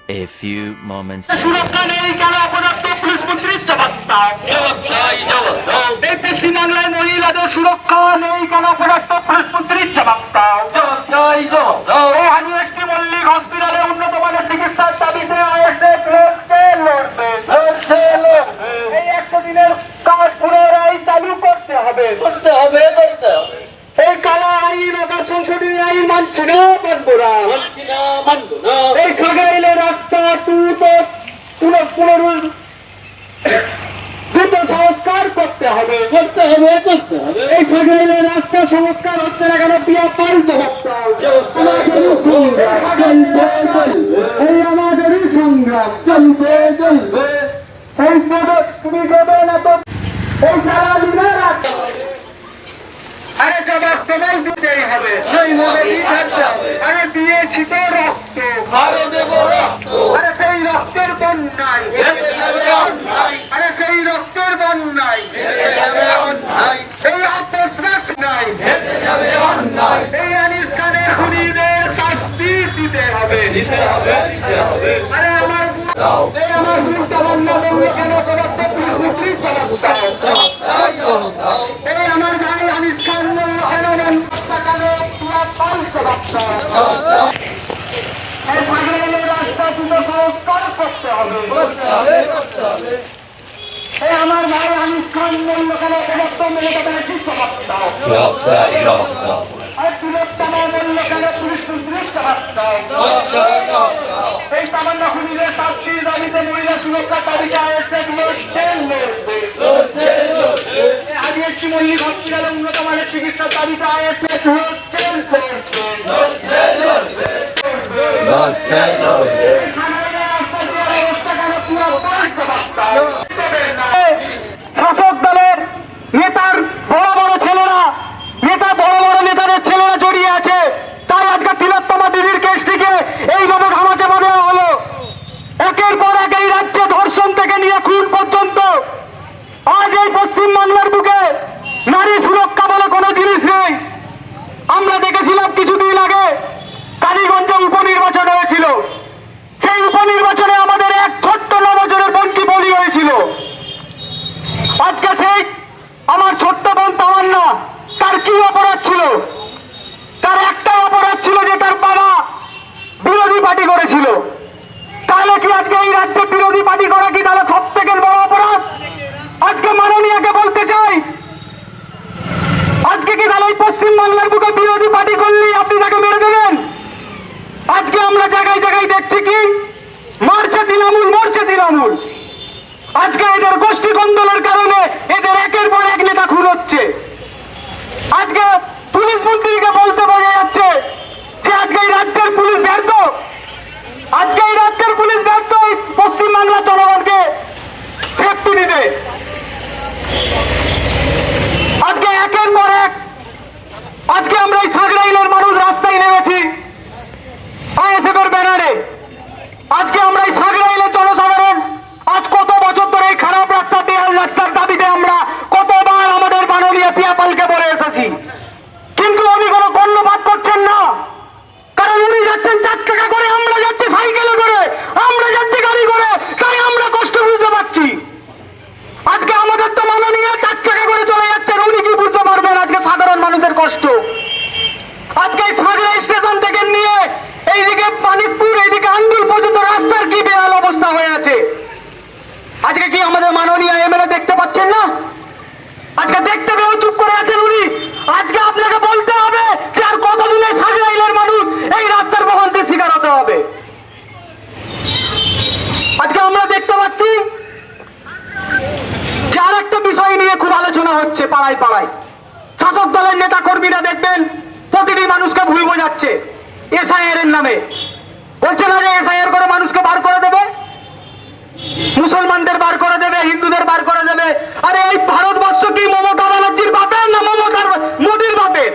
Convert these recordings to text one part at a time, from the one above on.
A few moments সুরক্ষা নেই কেন অপরাধ পুলিশ মন্ত্রীর জবাব দাও। এই পশ্চিমবাংলায় মহিলাদের সুরক্ষা নেই কেন অপরাধ পুলিশ মন্ত্রীর জবাব দাও। এই হানিয়েস্টি মল্লিক হসপিটালে উন্নত মানের চিকিৎসার দাবিতে আইএসএফ লড়বে। এই 100 দিনের কাজ পুনরায় চালু করতে হবে। এই কালা আইন আবার সংশোধনী আইন মানছি না, মানবো না। এই সাগরাইলের রাস্তা দ্রুত সংস্কার করতে হবে। এই সাগরাইলের রাস্তা সংস্কার হচ্ছে না কেন পিয়া পাল্টে এই আমাদেরই সংগ্রাম চলবে। এই তুমি দেবে না তো এই সারা দিনের আরে জবাব তোমার দিতেই হবে। আরে দিয়েছি তো রক্ত, আরে সেই রক্তের বন্যায়, আরে সেই রক্তের বন্যায় এই অপশ্বাস নাই, এই আনিস খানের খুনিদের শাস্তি দিতে হবে। আরে আমার এই আমার বিরুদ্ধে বন্যা বললে কেন জবাব দাও। এই আমার ভাই আনিস খান কেন রাস্তা দুটো সংস্কার করতে হবে। এই আমার ভাই আনিস খান বলল কেন সমস্ত মেলে তাদের জবাব দাও। আর তিলোত্তমা বলল কেন পুলিশ মন্ত্রীর জবাব দাও। এই সামান্য খুনিদের শাস্তির দাবিতে মহিলা সুরক্ষার দাবিতে আইএসএফ লড়বে। হাজিয়েছি মল্লিক হসপিটালে উন্নত মানের চিকিৎসার দাবিতে আইএসএফ শাসক দলের নেতার বড় বড় ছেলেরা, বড় বড় নেতাদের ছেলেরা জড়িয়ে আছে। তাই আজকে তিলোত্তমা দিদির কেসটিকে এইভাবে ঘামাচে মনে হলো। একের পর এক এই রাজ্যে ধর্ষণ থেকে নিয়ে খুন পর্যন্ত আজ এই পশ্চিমবাংলার বুকে নারী সুরক্ষা বলে কোনো জিনিস নেই। আমরা দেখেছিলাম কিছুদিন আগে কালীগঞ্জে উপনির্বাচন হয়েছিল। সেই উপনির্বাচনে আমাদের এক ছোট্ট 9 বছরের বোনটি বলি হয়েছিল। আজকে সেই আমার ছোট্ট বোন তামান্না, তার কি অপরাধ ছিল? তার একটাই অপরাধ ছিল যে তার বাবা বিরোধী পার্টি করেছিল। তাহলে কি আজকে এই রাজ্যে বিরোধী পার্টি করা কি তাহলে সব থেকে বড় অপরাধ? আজকে মাননীয়কে বলতে চাই, আজকে কি তাহলে এই পশ্চিমবাংলার বুকে বিরোধী পার্টি করলেই আপনি তাকে মেরে দেবেন? আজকে আমরা জায়গায় জায়গায় দেখছি কি মারছে তৃণমূল, মরছে তৃণমূল। আজকে এদের গোষ্ঠী কন্দলের কারণে এদের একের পর এক নেতা খুন হচ্ছে। আজকে পুলিশ মন্ত্রীকে বলতে বোঝা যাচ্ছে যে আজকে এই রাজ্যের পুলিশ ব্যর্থ। আজকে এই রাজ্যের পুলিশ ব্যর্থ এই পশ্চিমবাংলার জনগণকে সেফটি দিতে। আজকে একের পর এক আজকে আমরা এই সাগরাইলের মানুষ রাস্তায় নেমেছি আইএসএফ এর ব্যানারে। আজকে আমরা এই সাগরাইলের জনসাধারণ আজ কত বছর ধরে এই খারাপ রাস্তা, দেয়াল রাস্তার দাবিতে আমরা কতবার আমাদের মাননীয় পিয়াপালকে বলে এসেছি, কিন্তু উনি কোনো কর্ণপাত করছেন না। কারণ উনি যাচ্ছেন 4 চাকা করে, আমরা যাচ্ছি সাইকেলে করে, আমরা যাচ্ছি গাড়ি করে, তাই আমরা কষ্ট বুঝতে পারছি। আজকে আমাদের তো মাননীয় 4 চাকা করে চলে যাচ্ছেন, উনি কি বুঝতে পারবেন আজকে সাধারণ মানুষের কষ্ট? আজকে সাগরাই স্টেশন থেকে নিয়ে এইদিকে মানিকপুর, এইদিকে আন্দুল পর্যন্ত রাস্তার কি বেহাল অবস্থা হয়ে আছে। আজকে কি আমাদের মাননীয় এমএলএ দেখতে পাচ্ছেন না? আজকে দেখতে পেয়েও চুপ করে আছেন উনি। আজকে আপনাকে বলতে হবে যে আর কতদিনে সাগরাইলের মানুষ এই রাস্তার ভোগান্তির শিকার হতে হবে। আজকে আমরা দেখতে পাচ্ছি যে আর একটা বিষয় নিয়ে খুব আলোচনা হচ্ছে পাড়ায় পাড়ায়। শাসক দলের নেতা কর্মীরা দেখবেন প্রতিটি মানুষকে ভুল বোঝাচ্ছে এসআইআর এর নামে। বলছে না যে এসআইআর করে মানুষকে বার করে দেবে, মুসলমানদের বার করে দেবে, হিন্দুদের বার করে দেবে। আরে এই ভারতবর্ষ কি মমতা ব্যানার্জির বাপের না মোদীর বাপের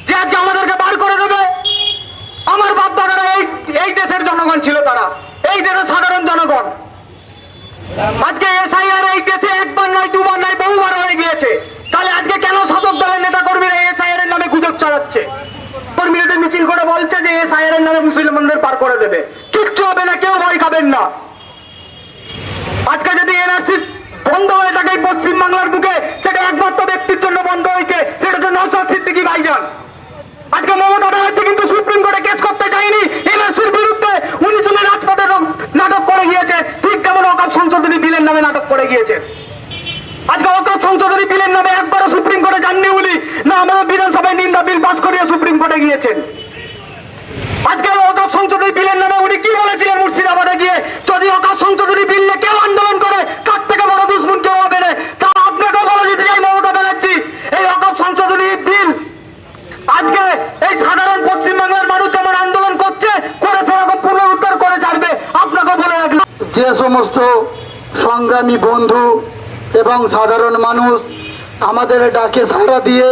যে আজকে আমাদেরকে বার করে দেবে? আমার বাপ দাদারা এই দেশের জনগণ ছিল, তারা এই দেশের সাধারণ জনগণ। আজকে এসআইআর এই দেশে একবার নয়, দুবার নয়, বহুবার হয়ে গিয়েছে। তাহলে আজকে কেন শাসক দলের নেতা কর্মীরা এসআইআর এর নামে গুজব চালাচ্ছে? কর্মীদের মিছিল করে বলছে যে এসআইআর এর নামে মুসলমানদের পার করে দেবে। কিচ্ছু হবে না, কেউ ভয় খাবেন না। আজকে যদি এনআরসি বন্ধ হয়ে থাকে পশ্চিম বাংলার বুকে, সেটা একমাত্র ব্যক্তির জন্য বন্ধ হয়েছে, সেটা হচ্ছে নওশাদ সিদ্দিকী ভাইজান। আজকে মমতা ব্যানার্জি কিন্তু সুপ্রিম কোর্টে কেস করতে চাইনি এনআরসির বিরুদ্ধে। উনি শুনে রাজপথে নাটক করে গিয়েছে, ঠিক যেমন অকাপ সংশোধনী বিলের নামে নাটক করে গিয়েছে। আজকে অকাপ সংশোধনী বিলের নামে একবারও সুপ্রিম কোর্টে যাননি উনি, না আমাদের বিধানসভায় নিন্দা বিল পাস করিয়ে সুপ্রিম কোর্টে গিয়েছেন। আজকে অকাপ সংশোধনী বিলের নামে উনি কি বলেছিলেন মুর্শিদাবাদে গিয়ে, যদি অকাপ সংশোধনী বিল নিয়ে কেউ আন্দোলন করে তার থেকে বড় দুশ্মন কেউ হবে না। তা আপনাকেও বলে দিতে চাই মমতা ব্যানার্জি, এই অকাপ সংশোধনী বিল আজকে এই সাধারণ পশ্চিমবাংলার মানুষ যেমন আন্দোলন করছে করে সেরকম পুনরুদ্ধার করে ছাড়বে। আপনাকে বলে রাখলাম, যে সমস্ত সংগ্রামী বন্ধু এবং সাধারণ মানুষ আমাদের ডাকে সাড়া দিয়ে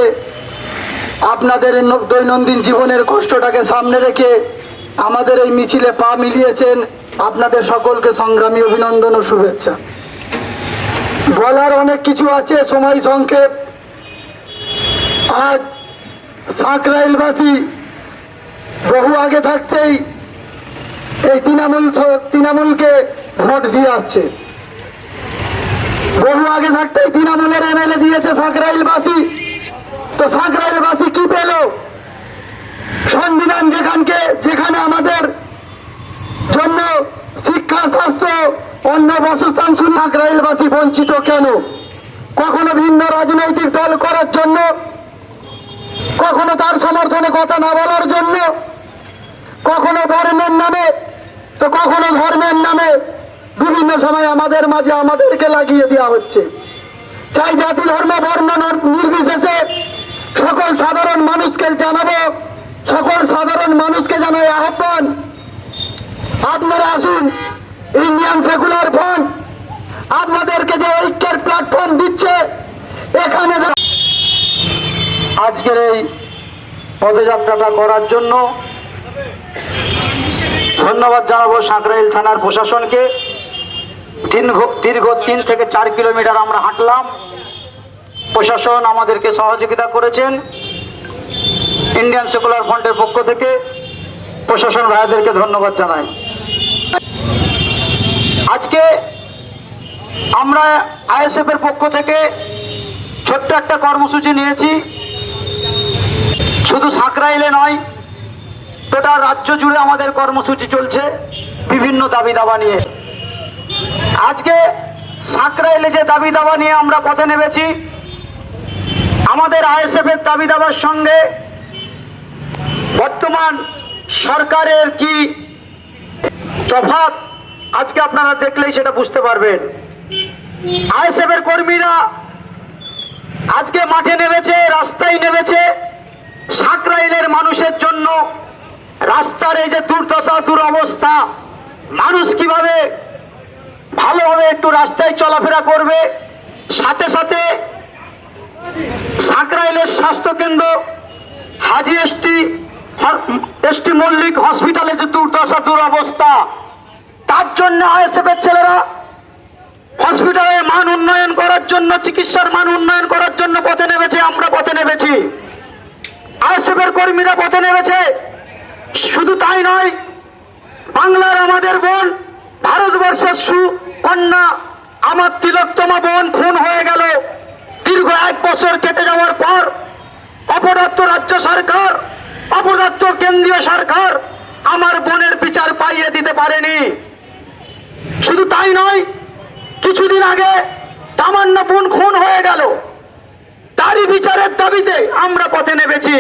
আপনাদের দৈনন্দিন জীবনের কষ্টটাকে সামনে রেখে আমাদের এই মিছিলে পা মিলিয়েছেন, আপনাদের সকলকে সংগ্রামী অভিনন্দন ও শুভেচ্ছা। বলার অনেক কিছু আছে, সময় সংক্ষেপ। আজ সাঁকরাইলবাসী বহু আগে থাকতেই এই তৃণমূলকে ভোট দিয়ে আসছে। বহু আগে থাকতেই তৃণমূলের এমএলএ দিয়েছে সাঁকরাইলবাসী। তো সাঁকরাইলবাসী কি পেল? সংবিধান যেখানে আমাদের জন্য শিক্ষা, স্বাস্থ্য, অন্য বাসস্থান শুনে সাঁকরাইলবাসী বঞ্চিত কেন? কখনো ভিন্ন রাজনৈতিক দল করার জন্য, কখনো তার সমর্থনে কথা না বলার জন্য, কখনো ধর্মের নামে, তো কখনো ধর্মের নামে বিভিন্ন সময় আমাদের মাঝে আমাদেরকে লাগিয়ে দেওয়া হচ্ছে। চাই জাতি, ধর্ম, বর্ণ নির্বিশেষে সকল সাধারণ মানুষকে জানাবো, সকল সাধারণ মানুষকে জানাই আহ্বান, আপনারা আসুন। ইন্ডিয়ান সেকুলার ফ্রন্ট আপনাদেরকে যে ঐক্যের প্ল্যাটফর্ম দিচ্ছে, এখানে আজকের এই পদযাত্রাটা করার জন্য ধন্যবাদ জানাবো সাঁকরাইল থানার প্রশাসনকে। দীর্ঘ 3 থেকে 4 কিলোমিটার আমরা হাঁটলাম, প্রশাসন আমাদেরকে সহযোগিতা করেছেন। ইন্ডিয়ান সেকুলার ফ্রন্টের পক্ষ থেকে প্রশাসন ভাইদেরকে ধন্যবাদ জানাই। আজকে আমরা আইএসএফ এর পক্ষ থেকে ছোট্ট একটা কর্মসূচি নিয়েছি, শুধু সাঁকরাইলে নয়, টোটাল রাজ্য জুড়ে আমাদের কর্মসূচি চলছে বিভিন্ন দাবি দাবা নিয়ে। আজকে সাঁকরাইলে যে দাবি দাবা নিয়ে আমরা পথে নেমেছি, আমাদের আইএসএফ এর দাবি দাবার সঙ্গে বর্তমান সরকারের কি তফাৎ আজকে আপনারা দেখলেই সেটা বুঝতে পারবেন। আইএসএফ এর কর্মীরা আজকে মাঠে নেমেছে, রাস্তায় নেমেছে সাঁকরাইলের মানুষের জন্য। রাস্তার এই যে দুর্দশা, দুরবস্থা, মানুষ কিভাবে ভালোভাবে একটু রাস্তায় চলাফেরা করবে, সাথে সাথে সাঁকরাইলের স্বাস্থ্যকেন্দ্র, হাজি এসটি মল্লিক হসপিটালে যে দুর্দশা, দুরবস্থা, তার জন্য আইএসএফ এর ছেলেরা হসপিটালের মান উন্নয়ন করার জন্য, চিকিৎসার মান উন্নয়ন করার জন্য পথে নেমেছে। আমরা পথে নেমেছি, আইএসএফ এর কর্মীরা পথে নেমেছে। শুধু তাই নয়, বাংলার আমাদের বোন, ভারতবর্ষের সুকন্যা, আমার তিলোত্তমা বোন খুন হয়ে গেল। দীর্ঘ 1 বছর কেটে যাওয়ার পর অপদার্থ রাজ্য সরকার, অপদার্থ কেন্দ্রীয় সরকার আমার বোনের বিচার পাইয়ে দিতে পারেনি। শুধু তাই নয়, কিছুদিন আগে তামান্না বোন খুন হয়ে গেল, তারই বিচারের দাবিতে আমরা পথে নেমেছি।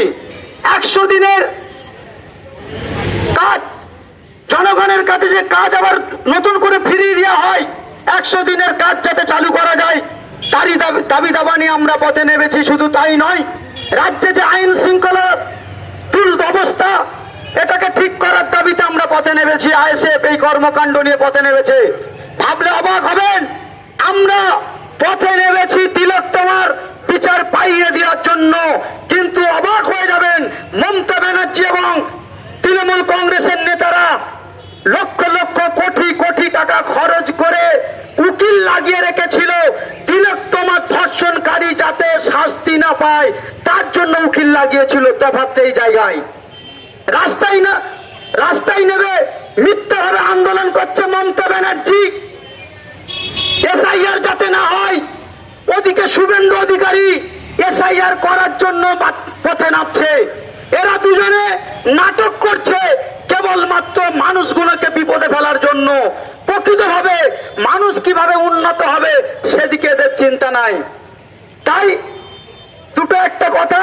100 দিনের কাজ, জনগণের কাছে যে কাজ আবার নতুন করে ফিরিয়ে দেওয়া হয়, 100 দিনের কাজ যাতে চালু করা যায়, তারই দাবি দাবা নিয়ে আমরা পথে নেমেছি। শুধু তাই নয়, রাজ্যে যে আইন শৃঙ্খলা অবস্থা, এটাকে ঠিক করার দাবিতে আমরা পথে নেমেছি। আইএসএফ এই কর্মকাণ্ড নিয়ে পথে নেমেছে। ভাবলে অবাক হবেন, আমরা পথে নেমেছি তিলোত্তমার বিচার পাইয়ে দেওয়ার জন্য, কিন্তু অবাক হয়ে যাবেন, মমতা ব্যানার্জি এবং তৃণমূল কংগ্রেসের নেতারা লক্ষ লক্ষ কোটি কোটি টাকা খরচ করে উকিল লাগিয়ে রেখেছিল তিলোত্তমা ধর্ষণকারী যাতে শাস্তি না পায়, তার জন্য উকিল লাগিয়েছিল। তফাৎ এই জায়গায় রাস্তায় নেবে মিথ্যাভাবে আন্দোলন করছে মমতা ব্যানার্জি এসআইআর যাতে না হয়। ওদিকে শুভেন্দু অধিকারী এসআইআর করার জন্য পথে নামছে। এরা দুজনে নাটক করছে কেবলমাত্র মানুষগুলোকে বিপদে ফেলার জন্য। প্রকৃতভাবে মানুষ কিভাবে উন্নত হবে সেদিকে এদের চিন্তা নাই। তাই দুটো একটা কথা,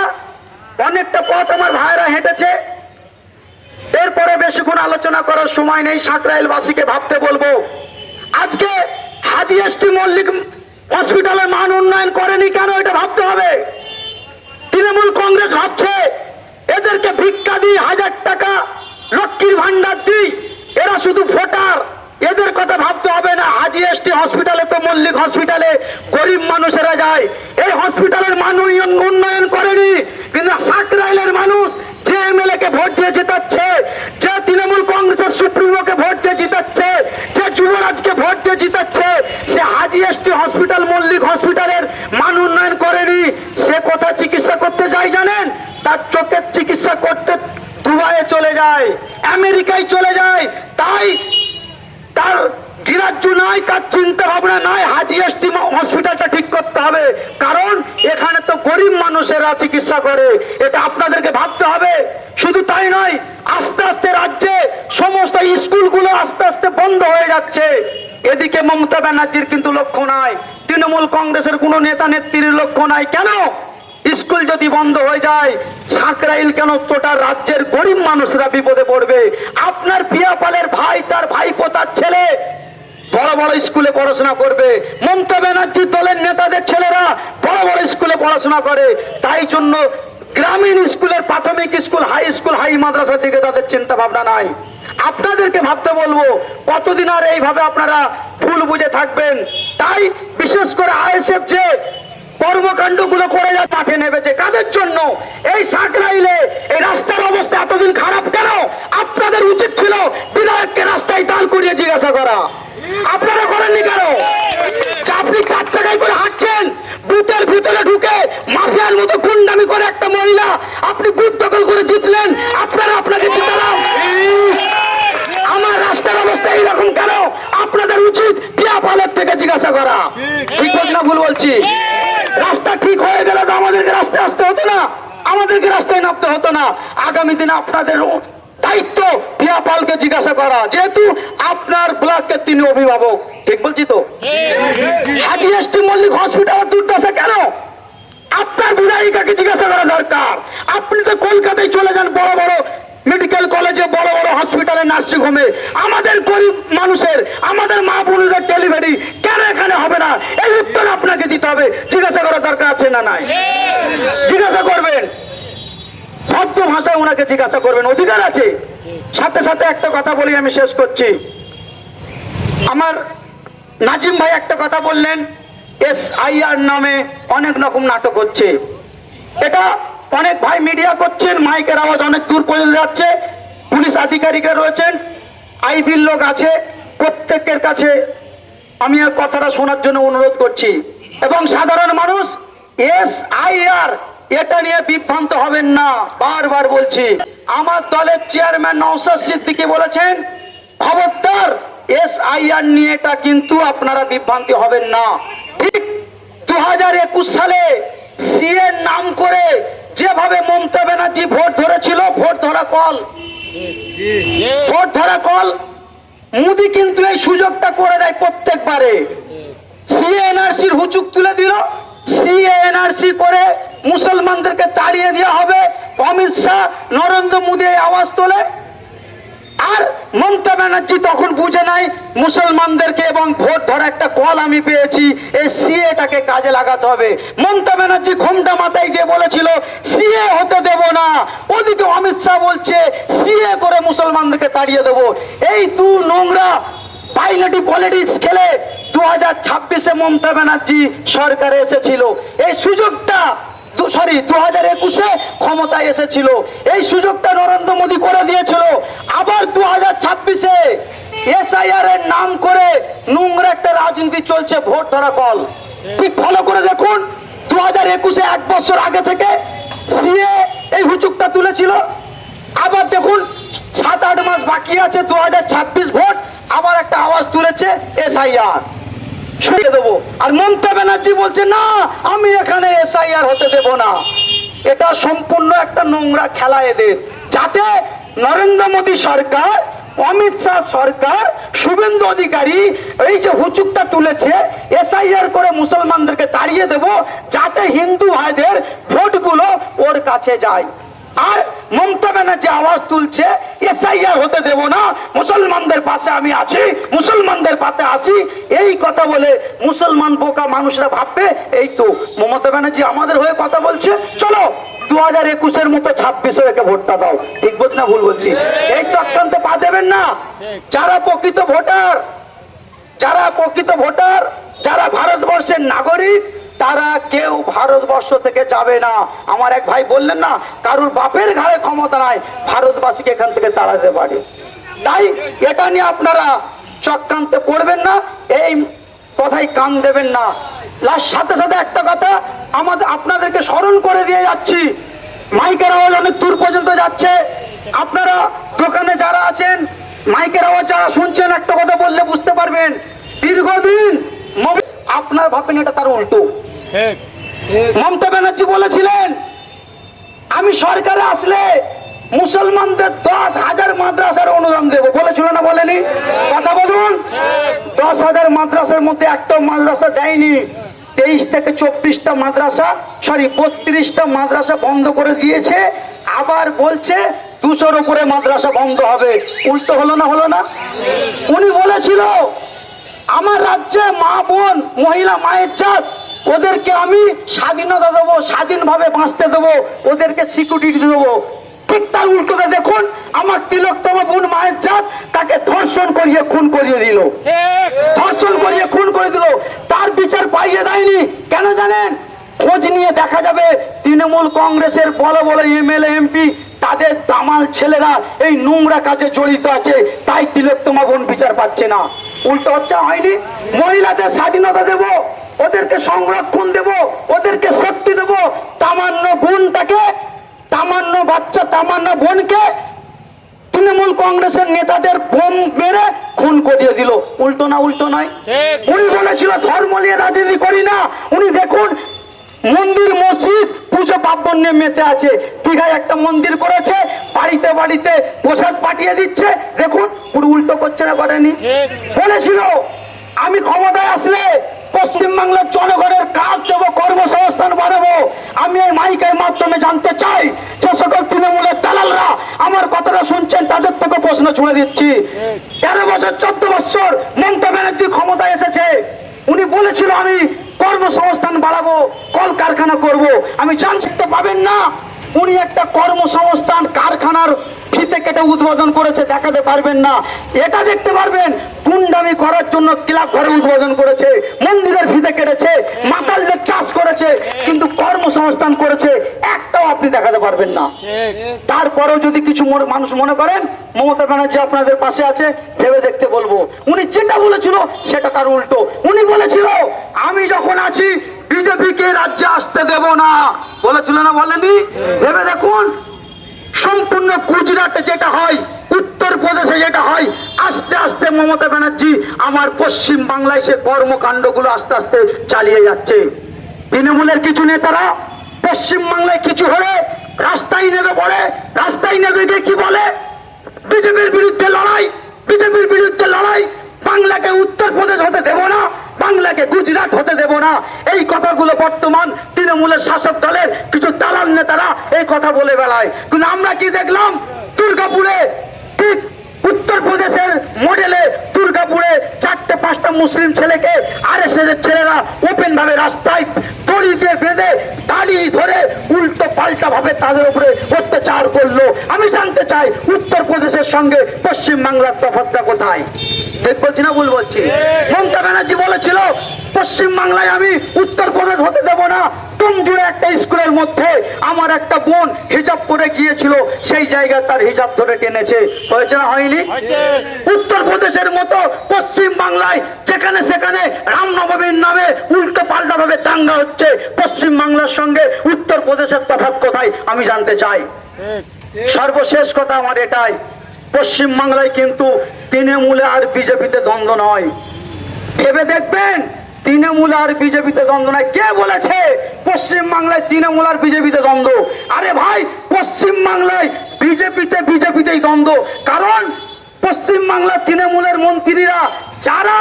অনেকটা পথ আমার ভাইরা হেঁটেছে, এরপরে বেশিক্ষণ আলোচনা করার সময় নেই। সাঁকরাইলবাসীকে ভাবতে বলবো, আজকে হাজী এসটি মল্লিক হসপিটালের মান উন্নয়ন করেনি কেন, এটা ভাবতে হবে। তৃণমূল কংগ্রেস ভাবছে এদেরকে ভিক্ষা দিই, 1000 টাকা লক্ষ্মীর ভান্ডার দিই, এরা শুধু ভোটার, এদের কথা ভাবতে হবে না। হাজী এসটি হসপিটালে তো মল্লিক হসপিটালে গরিব মানুষেরা যায়, এই হসপিটালের মান উন্নয়ন করেনি। কিন্তু সাঁকরাইলের মানুষ যে এমএলএ কে ভোট দিয়ে জেতাচ্ছে, যে তৃণমূল কংগ্রেসের সুপ্রিমোকে ভোট দিয়ে জিতাচ্ছে, যে যুবরাজকে ভোট দিয়ে জিতাচ্ছে, সে হাজী এসটি হসপিটাল মল্লিক হসপিটালের মান উন্নয়ন করেনি। সে কোথায় চিকিৎসা করতে যায় জানেন? তার চোখের চিকিৎসা করতে দুবাইয়ে চলে যায়, আমেরিকায় চলে যায়। তাই তার গ্রাহ্য নাই, তার চিন্তা ভাবনা নাই হাজী এসটি হসপিটালটা ঠিক করতে হবে, কারণ এখানে তো গরিব মানুষেরা চিকিৎসা করে। এটা আপনাদেরকে ভাবতে হবে। শুধু তাই নয়, আস্তে আস্তে রাজ্যে সমস্ত স্কুলগুলো আস্তে আস্তে বন্ধ হয়ে যাচ্ছে। এদিকে মমতা ব্যানার্জির কিন্তু লক্ষ্য নাই, তৃণমূল কংগ্রেসের কোনো নেতা নেত্রীর লক্ষ্য নাই। কেন? স্কুল যদি বন্ধ হয়ে যায়, সাঁকরাইল কেন গোটা রাজ্যের গরিব মানুষরা বিপদে পড়বে। আপনার পিয়াপালের ভাই, তার ভাইপো, তার ছেলে বড় বড় স্কুলে পড়াশোনা করবে। মমতা ব্যানার্জি দলের নেতাদের ছেলেরা বড় বড় স্কুলে পড়াশোনা করে। তাই জন্য গ্রামীণ স্কুলের প্রাথমিক স্কুল, হাই মাদ্রাসার দিকে তাদের চিন্তা ভাবনা নাই। আপনাদেরকে ভাবতে বলবো, কতদিন আর এইভাবে আপনারা ভুল বুঝে থাকবেন? তাই বিশেষ করে আইএসএফ যে কর্মকাণ্ডগুলো করে যা মাঠে নেমেছে, কাদের জন্য? এই সাঁকরাইলে এই রাস্তার অবস্থা এতদিন খারাপ কেন? আপনাদের উচিত ছিল বিধায়ককে রাস্তায় দাঁড় করিয়ে জিজ্ঞাসা করা। আপনারা করেননি কেন? আপনি 4 চাকায় করে হাঁটছেন, বুথের ভিতরে ঢুকে মাফিয়ার মতো গুন্ডামি করে একটা মহিলা আপনি বুথ দখল করে জিতলেন। আপনাকে জিতালাম। আমার রাস্তার অবস্থা এইরকম কেন? আপনাদের উচিত পিয়াপালের থেকে জিজ্ঞাসা করা। ঠিক বলছি না ভুল বলছি? রাস্তা ঠিক হয়ে গেলে তো আমাদেরকে রাস্তায় আসতে হতো না, আমাদেরকে রাস্তায় নামতে হতো না। আগামী দিনে আপনাদের দায়িত্ব পিয়াপালকে জিজ্ঞাসা করা, যেহেতু আপনার ব্লকের তিনি অভিভাবক। ঠিক বলছি তো? হাজী এসটি মল্লিক হসপিটাল দুর্দশা কেন? আপনার বিধায়িকাকে জিজ্ঞাসা করা দরকার। আপনি তো কলকাতায় চলে যান, বড় বড় মেডিকেল কলেজে, বড় বড় হসপিটালে, নার্সিং হোমে, আমাদের গরিব মানুষের, আমাদের মা বোনদের ডেলিভারি কেন এখানে হবে না? এই উত্তর আপনাকে দিতে হবে। জিজ্ঞাসা করার দরকার আছে না নাই? জিজ্ঞাসা করবেন, ভদ্র ভাষায় ওনাকে জিজ্ঞাসা করবেন, অধিকার আছে। সাথে সাথে একটা কথা বলি, আমি শেষ করছি। আমার নাজিম ভাই একটা কথা বললেন, এসআইআর নামে অনেক রকম নাটক হচ্ছে। এটা অনেক ভাই মিডিয়া করছেন, মাইকের আওয়াজ অনেক দূর পর্যন্ত যাচ্ছে, পুলিশ আধিকারিকরা রয়েছেন, আইবির লোক আছে, প্রত্যেকের কাছে আমি আর কথাটা শোনার জন্য অনুরোধ করছি। এবং সাধারণ মানুষ, এসআইআর এটা নিয়ে বিভ্রান্ত হবেন না, বারবার বলছি। আমার দলের চেয়ারম্যান নওশাদ সিদ্দিকী বলেছেন, খবরদার এসআইআর নিয়ে এটা কিন্তু আপনারা বিভ্রান্তি হবেন না। ঠিক 2021 সালে সিএ নাম করে যেভাবে মমতা ব্যানার্জি ভোট ধরেছিল, ভোট ধরা কল মোদি কিন্তু এই সুযোগটা করে দেয় প্রত্যেকবারে। সিএ এনআরসির হুচুক তুলে দিল, সিএ এনআরসি করে মুসলমানদেরকে তাড়িয়ে দেওয়া হবে, অমিত শাহ, নরেন্দ্র মোদী আওয়াজ তোলে। আর মমতা ব্যানার্জি তখন বুঝে নাই মুসলমানদেরকে এবং ভোট ধরা একটা কল আমি পেয়েছি, এই সিএটাকে কাজে লাগাতে হবে। মমতা ব্যানার্জি ঘোমটা মাথায় দিয়ে বলেছিল সিএ হতে দেব না, ওদিকে অমিত শাহ বলছে সিএ করে মুসলমানদেরকে তাড়িয়ে দেবো। এই দু নোংরা পাইলটি পলিটিক্স খেলে 2026-এ মমতা ব্যানার্জি সরকারে এসেছিল। এই সুযোগটা 2021-এ ক্ষমতায় এসেছিল, এই সুযোগটা নরেন্দ্র মোদী করে দিয়েছিল। আবার 2026-এ এসআইআর এর নাম করে নোংরা একটা রাজনীতি চলছে, ভোট ধরা কল। ঠিক ফলো করে দেখুন, 2021-এ 1 বছর আগে থেকে সিএ এই হুচুকটা তুলেছিল। আবার দেখুন 7-8 মাস বাকি আছে 2026 ভোট, আবার একটা আওয়াজ তুলেছে SIR শুনিয়ে দেবো। আর মমতা ব্যানার্জি বলছে না আমি এখানে SIR হতে দেব না। এটা সম্পূর্ণ একটা নোংরা খেলা এদের, যাতে নরেন্দ্র মোদী সরকার, অমিত শাহ সরকার, শুভেন্দু অধিকারী এই যে হুচুকটা তুলেছে SIR করে মুসলমানদেরকে তাড়িয়ে দেব, যাতে হিন্দু ভাইদের ভোটগুলো ওর কাছে যায়। আর মমতা ব্যানার্জি আওয়াজ তুলছে SIR হতে দেব না, মুসলমানদের পাশে আমি আছি, মুসলমানদের পাশে আসি। এই কথা বলে মুসলমান বোকা মানুষরা ভাববে এই তো মমতা ব্যানার্জি আমাদের হয়ে কথা বলছে, চলো 2021-এর মতো 26-এ একে ভোটটা দাও। ঠিক বলছি না ভুল বলছি? এই চক্রান্তে পা দেবেন না। যারা প্রকৃত ভোটার, যারা ভারতবর্ষের নাগরিক, তারা কেউ ভারতবর্ষ থেকে যাবে না। আমার এক ভাই বললেন না, কারুর বাপের ঘাড়ে ক্ষমতা নাই ভারতবাসীকে এখান থেকে তাড়াতে পারে। তাই এটা নিয়ে আপনারা চক্রান্তে পড়বেন না, এই কথাই কান দেবেন না। সাথে সাথে একটা কথা আপনাদেরকে স্মরণ করে দিয়ে যাচ্ছি, মাইকের আওয়াজ অনেক দূর পর্যন্ত যাচ্ছে। আপনারা দোকানে যারা আছেন, মাইকের আওয়াজ যারা শুনছেন, একটা কথা বললে বুঝতে পারবেন। দীর্ঘদিন আপনার ভাবেন এটা তার উল্টো। মমতা ব্যানার্জি বলেছিলেন আমি সরকারে আসলে মুসলমানদের 10,000 মাদ্রাসার অনুদান দেব, বলেছিল না বলেনি? কথা বলুন। 10,000 মাদ্রাসার মধ্যে একটা মাদ্রাসা দেয়নি। 23 থেকে 24টা মাদ্রাসা, 32টা মাদ্রাসা বন্ধ করে দিয়েছে। আবার বলছে 200-র উপরে মাদ্রাসা বন্ধ হবে। উল্টো হলো না? উনি বলেছিল আমার রাজ্যে মা বোন, মহিলা মায়ের জাত, ওদেরকে আমি স্বাধীনতা দেবো, স্বাধীনভাবে বাঁচতে দেবো, ওদেরকে সিকিউরিটি দেবো। ঠিক তার উল্টোটা দেখুন, আমার তিলকতম বোন মায়ের জাত, তাকে ধর্ষণ করিয়ে খুন করিয়ে দিল। তার বিচার পাইয়ে দেয়নি। কেন জানেন? খোঁজ নিয়ে দেখা যাবে তৃণমূল কংগ্রেসের বড় বড় MLA MP তাদের দামাল ছেলেরা এই নোংরা কাজে জড়িত আছে, তাই তিলোত্তমা বোন বিচার পাচ্ছে না। উল্টো হচ্ছে হয়নি। মহিলাদের স্বাধীনতা দেব, ওদেরকে সংরক্ষণ দেব, ওদেরকে সেফটি দেব। তামান্য বোনকে তৃণমূল কংগ্রেসের নেতাদের বোম মেরে খুন করিয়ে দিল। উল্টো নয়? উনি বলেছিল ধর্ম নিয়ে রাজনীতি করি না। উনি দেখুন মন্দির মসজিদ পুজো পার্বণ নিয়ে মেতে আছে। দীঘায় একটা মন্দির করেছে, বাড়িতে বাড়িতে প্রসাদ পাঠিয়ে দিচ্ছে। দেখুন পুরো উল্টো করছে না, করেনি? বলেছিল আমি ক্ষমতায় আসলে পশ্চিমবাংলার জনগণের কাজ দেবো, কর্মসংস্থান বাড়াবো। আমি এই মাইকের মাধ্যমে জানতে চাই যে সকল তৃণমূলের দালালরা আমার কথাটা শুনছেন, তাদের থেকে প্রশ্ন ছুড়ে দিচ্ছি। 13 বছর 14 বছর মমতা ব্যানার্জি ক্ষমতায় এসেছে, উনি বলেছিল আমি কর্মসংস্থান বাড়াবো, কলকারখানা করব। আমি জানতে পাবেন না উনি একটা কর্মসংস্থান কারখানার ফিতে কেটে উদ্বোধন করেছে, দেখাতে পারবেন না। এটা দেখতে পারবেন গুন্ডামি করার জন্য ক্লাব ঘরে উদ্বোধন করেছে, মন্দিরের ফিতে কেটেছে, মাতালদের চাষ করেছে, কিন্তু কর্মসংস্থান করেছে একটাও আপনি দেখাতে পারবেন না। তারপরেও যদি কিছু মানুষ মনে করেন মমতা ব্যানার্জি আপনাদের পাশে আছে, ভেবে দেখতে বলবো। উনি যেটা বলেছিল সেটা তার উল্টো। উনি বলেছিল আমি যখন আছি বিজেপিকে রাজ্যে আসতে দেব না, বলেছিল না বলেনি? ভেবে দেখুন, সম্পূর্ণ গুজরাটে যেটা হয়, উত্তরপ্রদেশে যেটা হয়, আস্তে আস্তে মমতা ব্যানার্জি আমার পশ্চিম বাংলায় সে কর্মকাণ্ডগুলো আস্তে আস্তে চালিয়ে যাচ্ছে। তৃণমূলের কিছু নেতারা পশ্চিম বাংলায় কিছু হলে রাস্তায় নেবে, বলে রাস্তায় নেবে গিয়ে কি বলে বিজেপির বিরুদ্ধে লড়াই, বাংলাকে উত্তরপ্রদেশ হতে দেব না, বাংলাকে গুজরাট হতে দেব না। এই কথাগুলো বর্তমান তৃণমূলের শাসক দলের কিছু দালাল নেতারা এই কথা বলে বেড়ায়। কিন্তু আমরা কি দেখলাম দুর্গাপুরে, ঠিক উত্তরপ্রদেশের মডেলে দুর্গাপুরে 4-5টা মুসলিম ছেলেকে RSS এর ছেলেরা ওপেন ভাবে রাস্তায় দড়ি দিয়ে বেঁধে তালি ধরে উল্টো পাল্টা ভাবে তাদের উপরে অত্যাচার করলো। আমি জানতে চাই উত্তরপ্রদেশের সঙ্গে পশ্চিম বাংলার তফাৎটা কোথায়? ঠিক বলছি না ভুল বলছি? মমতা ব্যানার্জি বলেছিল পশ্চিম বাংলায় আমি উত্তরপ্রদেশ হতে দেব না। টুমজুড়ে একটা স্কুলের মধ্যে আমার একটা বোন হিজাব পরে গিয়েছিল, সেই জায়গায় তার হিজাব ধরে টেনেছে। হয়েছে না হয়নি? উত্তরপ্রদেশের মতো পশ্চিম বাংলায় যেখানে সেখানে রামনবমীর নামে উল্টো পাল্টা ভাবে দাঙ্গা হচ্ছে, পশ্চিম বাংলার সঙ্গে উত্তরপ্রদেশের তফাৎ কোথায় আমি জানতে চাই। সর্বশেষ কথা আমার এটাই, পশ্চিমবাংলায় কিন্তু তৃণমূলে আর বিজেপিতে দ্বন্দ্ব নয়। ভেবে দেখবেন, তৃণমূল আর বিজেপিতে দ্বন্দ্ব নয়। কে বলেছে পশ্চিমবাংলায় তৃণমূল আর বিজেপিতে দ্বন্দ্ব? আরে ভাই, পশ্চিমবাংলায় বিজেপিতেই দ্বন্দ্ব। কারণ পশ্চিমবাংলার তৃণমূলের মন্ত্রীরা যারা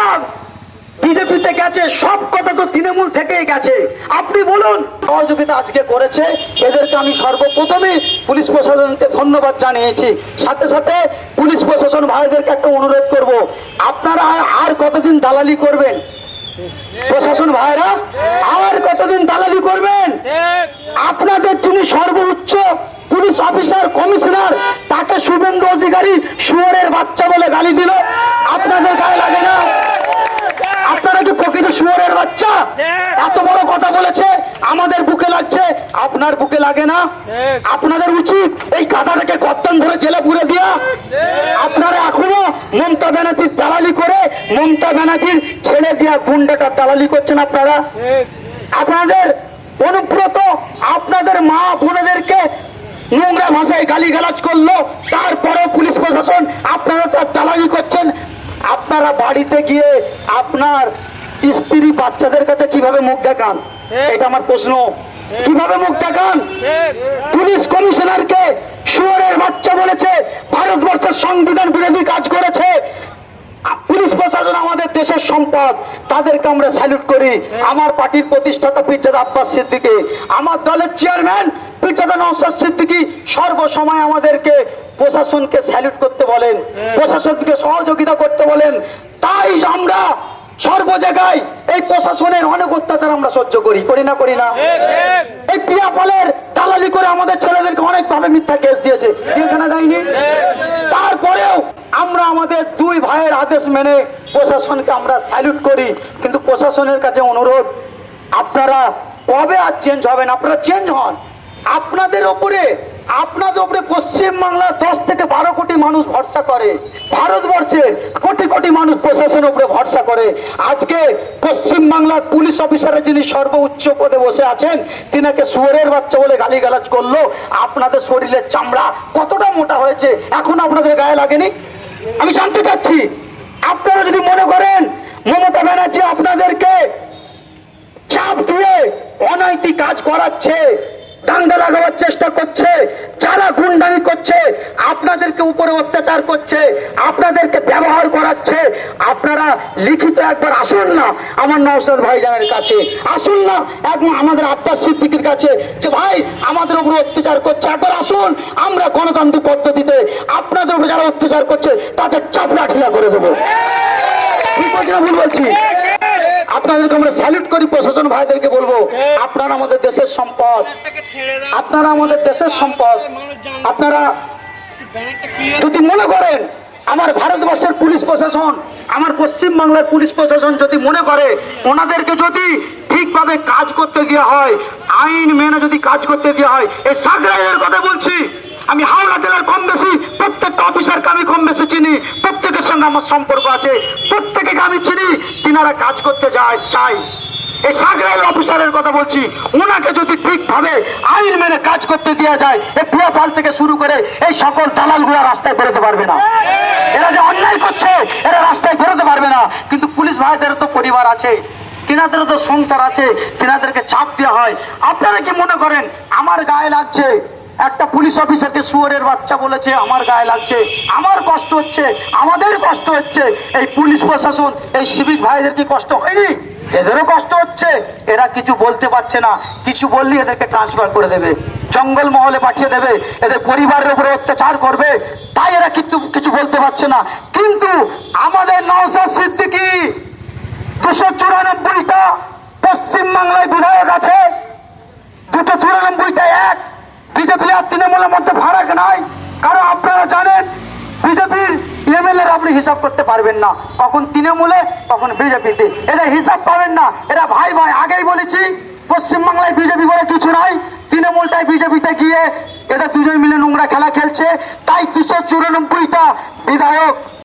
বিজেপিতে গেছে, সব কথা তো তৃণমূল থেকেই গেছে। আপনি বলুন, সহযোগিতা আজকে করেছে, এদেরকে আমি সর্বপ্রথমে পুলিশ প্রশাসনকে ধন্যবাদ জানিয়েছি। সাথে সাথে পুলিশ প্রশাসন ভাইদেরকে একটা অনুরোধ করব, আপনারা আর কতদিন দালালি করবেন? প্রশাসন ভাইরা আর কতদিন দালালি করবেন? আপনাদের যিনি সর্বোচ্চ পুলিশ অফিসার কমিশনার, তাকে শুভেন্দু অধিকারী শুয়োরের বাচ্চা বলে গালি দিল, আপনাদের গায়ে লাগে না? আপনারা কি প্রকৃত শুয়োরের বাচ্চা? এত বড় কথা বলেছে, আমাদের বুকে লাগছে, আপনার বুকে লাগে না? আপনাদের উচিত এই কাঁটাটাকে গর্দন ধরে জেলে পুরে দেওয়া। আপনারা এখনো মমতা ব্যানার্জির দালালি করে, মমতা ব্যানার্জির ছেড়ে দেওয়া গুন্ডাটা দালালি করছেন আপনারা। আপনাদের অনুব্রত আপনাদের মা বোনেদেরকে নোংরা ভাষায় গালিগালাজ করলো, তারপরেও পুলিশ প্রশাসন আপনারা তার দালালি করছেন। আপনারা বাড়িতে গিয়ে আপনার স্ত্রী বাচ্চাদের কাছে কিভাবে মুখ দেখান? এটা আমার প্রশ্ন। কিভাবে মুখ দেখান? পুলিশ কমিশনারকে শুয়োরের বাচ্চা বলেছে, ভারতবর্ষের সংবিধান বিরোধী কাজ করেছে। পুলিশ প্রশাসন আমাদের দেশের সম্পদ, তাদেরকে আমরা স্যালুট করি। আমার পার্টির প্রতিষ্ঠাতা পীরজাদা আব্বাস সিদ্দিকী, আমার দলের চেয়ারম্যান পীরজাদা নওশাদ সিদ্দিকী সর্বসময় আমাদেরকে প্রশাসনকে স্যালুট করতে বলেন, প্রশাসনকে সহযোগিতা করতে বলেন। তাই আমরা সর্ব জায়গায় এই প্রশাসনের অনেক অত্যাচার আমরা সহ্য করি না? এই পিয়াপালের দালালি করে আমাদের ছেলেদেরকে অনেকভাবে মিথ্যা কেস দিয়েছে না, দেয়নি? তারপরেও আমরা আমাদের দুই ভাইয়ের আদেশ মেনে প্রশাসনকে আমরা স্যালুট করি। কিন্তু প্রশাসনের কাছে অনুরোধ, আপনারা কবে আর চেঞ্জ হবেন? আপনারা চেঞ্জ হন। আপনাদের উপরে পশ্চিমবাংলার 10 থেকে 12 কোটি মানুষ ভরসা করে, ভারতবর্ষের কোটি কোটি মানুষ প্রশাসনের উপরে ভরসা করে। আজকে পশ্চিমবাংলার পুলিশ অফিসারের যিনি সর্বোচ্চ পদে বসে আছেন, তিনাকে শুয়োরের বাচ্চা বলে গালিগালাজ করলো। আপনাদের শরীরের চামড়া কতটা মোটা হয়েছে এখন আপনাদের গায়ে লাগেনি? আমি জানতে চাচ্ছি, আপনারা যদি মনে করেন মমতা ব্যানার্জি আপনাদেরকে চাপ দিয়ে অনৈতিক কাজ করাচ্ছে, দাঙ্গা লাগাবার চেষ্টা করছে, যারা গুন্ডামি করছে, আপনাদেরকে উপরে অত্যাচার করছে, আপনাদেরকে ব্যবহার করাচ্ছে, আপনারা লিখিত একবার আসুন না আমার নওশাদ ভাইজানের কাছে, আসুন না একবার আমাদের আব্বাস সিদ্দিকীর কাছে, যে ভাই আমাদের উপরে অত্যাচার করছে, একবার আসুন, আমরা গণতান্ত্রিক পদ্ধতিতে আপনাদের উপরে যারা অত্যাচার করছে তাদের চাপড়া ঢিলা করে দেবো। ঠিক বলছি না ভুল বলছি? আপনাদেরকে আমরা স্যালুট করি। প্রশাসন ভাইদেরকে বলবো, আপনারা আমাদের দেশের সম্পদ, আপনারা আমাদের দেশের সম্পদ। আপনারা যদি মনে করেন আমার ভারতবর্ষের পুলিশ প্রশাসন, আমার পশ্চিমবাংলার পুলিশ প্রশাসন যদি মনে করে ওনাদেরকে যদি ঠিকভাবে কাজ করতে দেওয়া হয়, আইন মেনে যদি কাজ করতে দেওয়া হয়, এই সাগরাইলের কথা বলছি, আমি হাওড়া জেলার কম বেশি প্রত্যেকটা অফিসারকে আমি কম বেশি চিনি, প্রত্যেকের সঙ্গে আমার সম্পর্ক আছে, প্রত্যেকে আমি চিনি, তিনারা কাজ করতে চাই। এই সাগরাইল অফিসারের কথা বলছি, ওনাকে যদি ঠিকভাবে আইন মেনে কাজ করতে দেওয়া যায়, এই পিয়াপাল থেকে শুরু করে এই সকল দালালগুলা রাস্তায় বেরোতে পারবে না। এরা যে অন্যায় করছে, এরা রাস্তায় বেরোতে পারবে না। কিন্তু পুলিশ ভাইদেরও তো পরিবার আছে, তিনাদেরও তো সংসার আছে, তিনাদেরকে চাপ দেওয়া হয়। আপনারা কি মনে করেন আমার গায়ে লাগছে? একটা পুলিশ অফিসারকে শুয়োরের বাচ্চা বলেছে, আমার গায়ে লাগছে, আমার কষ্ট হচ্ছে, আমাদের কষ্ট হচ্ছে। এই পুলিশ প্রশাসন, এই সিভিক ভাইদের কি কষ্ট হয়নি? এদেরও কষ্ট হচ্ছে। এরা কিছু বলতে পারছে না, কিছু বললে এদেরকে ট্রান্সফার করে দেবে, জঙ্গল মহলে পাঠিয়ে দেবে, এদের পরিবারের উপরে অত্যাচার করবে, তাই এরা কিছু বলতে পারছে না। কিন্তু আমাদের নওশাদ সিদ্দিকী 294টা পশ্চিমবাংলায় বিধায়ক আছে, 294টা এক। বিজেপি আর তৃণমূলের মধ্যে ফারাক নাই। কারণ আপনারা জানেন বিজেপির এমএলএ আপনি হিসাব করতে পারবেন না, কখন তৃণমূলে কখন বিজেপিতে, এদের হিসাব পাবেন না। এরা ভাই ভাই। আগেই বলেছি পশ্চিমবাংলায় বিজেপি বলে কিছু নাই, তৃণমূলটাই বিজেপিতে গিয়ে এদের দুজন মিলে নোংরা খেলা খেলছে। তাই 294টা বিধায়ক